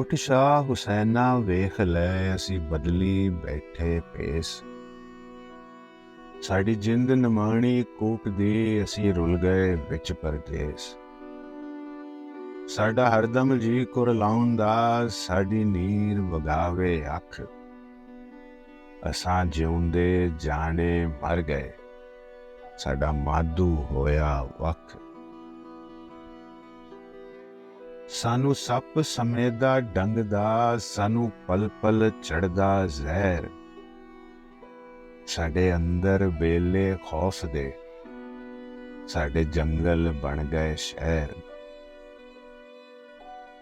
ਉੱਠ ਸ਼ਾਹ ਹੁਸੈਨਾ ਵੇਖ ਲੈ, ਅਸੀਂ ਬਦਲੀ ਬੈਠੇ ਭੇਸ। ਸਾਡੀ ਜਿੰਦ ਨਿਮਾਣੀ ਕੂਕਦੀ, ਅਸੀਂ ਰੁਲ ਗਏ ਵਿੱਚ ਪਰਦੇਸ। ਸਾਡਾ ਹਰਦਮ ਜੀ ਕੁਰਲਾਉਣ ਦਾ, ਸਾਡੀ ਨੀਰ ਵਗਾਵੇ ਅੱਖ। ਅਸਾਂ ਜਿਉਂਦੇ ਜਾਣੇ ਮਰ ਗਏ, ਸਾਡਾ ਮਾਧੂ ਹੋਇਆ ਵੱਖ। ਸਾਨੂੰ ਸੱਪ ਸਮੇਦਾ ਡੰਗਦਾ, ਸਾਨੂੰ ਪਲ ਪਲ ਚੜ੍ਹਦਾ ਜ਼ਹਿਰ। ਸਾਡੇ ਅੰਦਰ ਵੇਲੇ ਖੌਫ ਦੇ, ਸਾਡੇ ਜੰਗਲ ਬਣ ਗਏ ਸ਼ਹਿਰ।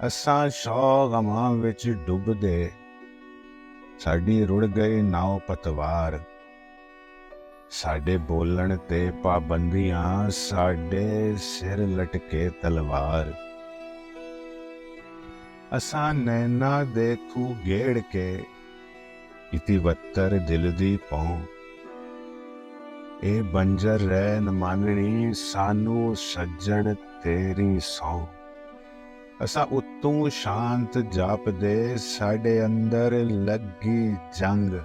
ਅਸਾਂ ਸ਼ੌ ਗਮਾਂ ਵਿੱਚ ਡੁੱਬਦੇ, ਸਾਡੀ ਰੁੜ ਗਈ ਨਾਉ ਪਤਵਾਰ। ਸਾਡੇ ਬੋਲਣ ਤੇ ਪਾਬੰਦੀਆਂ, ਸਾਡੇ ਸਿਰ ਲਟਕੇ ਤਲਵਾਰ। ਅਸਾਂ ਨੈਣਾ ਦੇ ਖੂਹ ਗੇੜ ਕੇ, ਇਤੀਵੱਤਰ ਦਿਲ ਦੀ ਪਉ। ਇਹ ਬੰਜਰ ਰਹਿ ਨ ਮਾਨਣੀ, ਸਾਨੂੰ ਸੱਜਣ ਤੇਰੀ ਸਹੁੰ। ਅਸਾਂ ਉੱਤੋਂ ਸ਼ਾਂਤ ਜਾਪਦੇ, ਸਾਡੇ ਅੰਦਰ ਲੱਗੀ ਜੰਗ।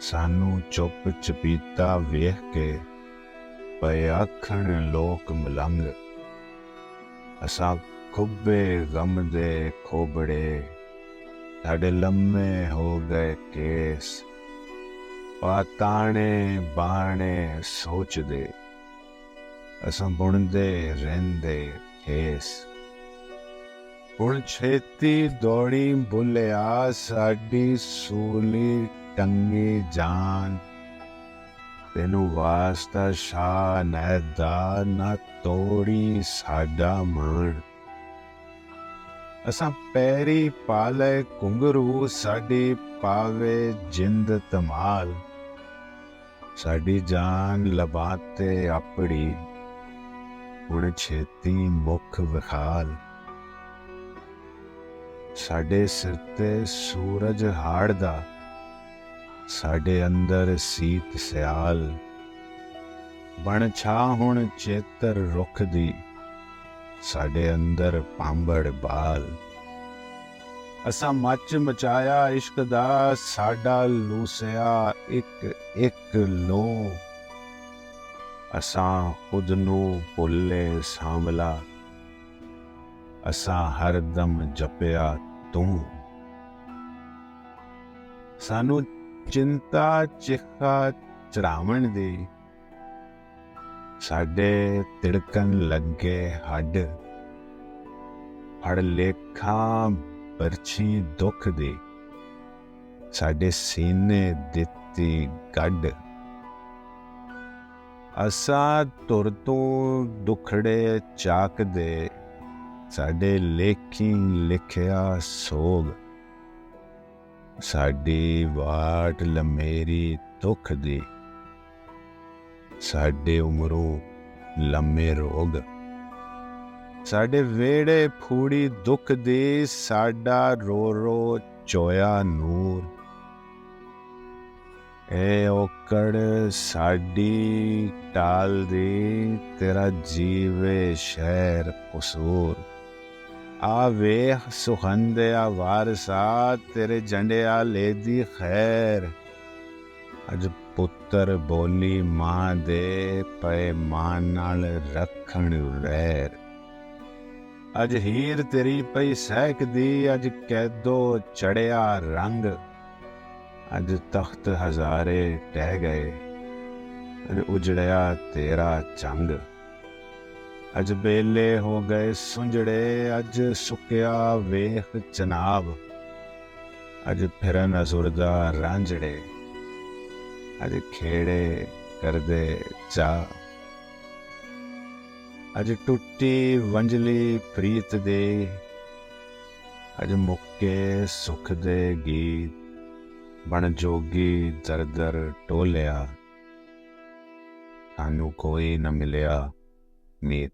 ਸਾਨੂੰ ਚੁੱਪ ਚਪੀਤਾ ਵੇਖ ਕੇ, ਪਏ ਆਖਣ ਲੋਕ ਮਲੰਗ। ਅਸਾਂ ਖੁੱਬੇ ਗਮ ਦੇ ਖੋਬੜੇ, ਸਾਡੇ ਲੰਮੇ ਹੋ ਗਏ ਕੇਸ। ਪਾਤਾਣੇ ਬਾਣੇ ਸੋਚਦੇ, ਅਸਾਂ ਬੁਣਦੇ ਰਹਿੰਦੇ ਖੇਸ। ਹੁਣ ਛੇਤੀ ਦੌੜੀ ਬੁੱਲਿਆ, ਸਾਡੀ ਸੂਲੀ ਟੰਗੀ ਜਾਨ। ਤੈਨੂੰ ਵਾਸਤਾ ਸ਼ਾਹ ਨੈਦਾ, ਨਾ ਤੋੜੀ ਸਾਡਾ ਮਾਣ। ਅਸਾਂ ਪੈਰੀ ਪਾ ਲਏ ਘੁੰਗਰੂ, ਸਾਡੀ ਪਾਵੇ ਜਿੰਦ ਧਮਾਲ। ਸਾਡੀ ਜਾਨ ਲਬਾਂ ਤੇ ਆਪੜੀ, ਹੁਣ ਛੇਤੀ ਮੁੱਖ ਵਿਖਾਲ। ਸਾਡੇ ਸਿਰ ਤੇ ਸੂਰਜ ਹਾੜਦਾ, ਸਾਡੇ ਅੰਦਰ ਸੀਤ ਸਿਆਲ। ਬਣ ਛਾਂ ਹੁਣ ਚੇਤਰ ਰੁੱਖ ਦੀ, ਸਾਡੇ ਅੰਦਰ ਪਾਂਬੜ ਬਾਲ। ਅਸਾਂ ਮੱਚ ਮਚਾਇਆ ਇਸ਼ਕ ਦਾ, ਸਾਡਾ ਲੂਸਿਆ ਇੱਕ ਇੱਕ ਲੋ। ਅਸਾਂ ਖੁਦ ਨੂੰ ਭੁੱਲੇ ਸਾਂਵਲਾ, ਅਸਾਂ ਹਰਦਮ ਜਪਿਆ ਤੂੰ। ਸਾਨੂੰ ਚਿੰਤਾ ਚਿਖਾ ਚੜਾਵਣ ਦੀ, ਸਾਡੇ ਤਿੜਕਣ ਲੱਗੇ ਹੱਡ। ਫੜ ਲੇਖਾਂ ਬਰਛੀ ਦੁੱਖ ਦੀ, ਸਾਡੇ ਸੀਨੇ ਦਿੱਤੀ ਗੱਡ। ਅਸਾਂ ਧੁਰ ਤੋਂ ਦੁਖੜੇ ਚਾਕਦੇ, ਸਾਡੇ ਲੇਖੀ ਲਿਖਿਆ ਸੋਗ। ਸਾਡੀ ਵਾਟ ਲੰਮੇਰੀ ਦੁੱਖ ਦੀ, ਸਾਡੇ ਉਮਰੋਂ ਲੰਮੇ ਰੋਗ। ਸਾਡੇ ਵਿਹੜੇ ਫੂੜੀ ਦੁੱਖ ਦੀ, ਸਾਡਾ ਰੋ ਰੋ ਚੋਇਆ ਨੂਰ। ਇਹ ਔਕੜ ਸਾਡੀ ਟਾਲ ਦੀ, ਤੇਰਾ ਜੀਵੇ ਸ਼ਹਿਰ ਕਸੂਰ। ਆ ਵੇਖ ਸੁਖੰਦਿਆ ਵਾਰਸਾ, ਤੇਰੇ ਜੰਡਿਆ ਲੈਦੀ ਖੈਰ। ਅੱਜ ਪੁੱਤਰ ਬੋਲੀ ਮਾਂ ਦੇ, ਪਏ ਮਾਂ ਨਾਲ ਰੱਖਣ ਵੈਰ। ਅੱਜ ਹੀਰ ਤੇਰੀ ਪਈ ਸਹਿਕਦੀ, ਅੱਜ ਕੈਦੋ ਚੜਿਆ ਰੰਗ। ਅੱਜ ਤਖਤ ਹਜ਼ਾਰੇ ਟਹਿ ਗਏ, ਅੱਜ ਉਜੜਿਆ ਤੇਰਾ ਚੰਗ। ਅੱਜ ਬੇਲੇ ਹੋ ਗਏ ਸੁੰਜੜੇ, ਅੱਜ ਸੁੱਕਿਆ ਵੇਖ ਚਨਾਬ। ਅੱਜ ਫਿਰਨ ਅਜ਼ੁਰਦਾ ਰਾਂਝੜੇ, ਅੱਜ ਖੇੜੇ ਕਰਦੇ ਚਾਹ। ਅੱਜ ਟੁੱਟੀ ਵੰਜਲੀ ਪ੍ਰੀਤ ਦੇ, ਅੱਜ ਮੁੱਕੇ ਸੁਖ ਦੇ ਗੀਤ। ਬਣ ਜੋਗੀ ਦਰ ਦਰ ਟੋਲਿਆ, ਸਾਨੂੰ ਕੋਈ ਨਾ ਮਿਲਿਆ ਮੀਤ।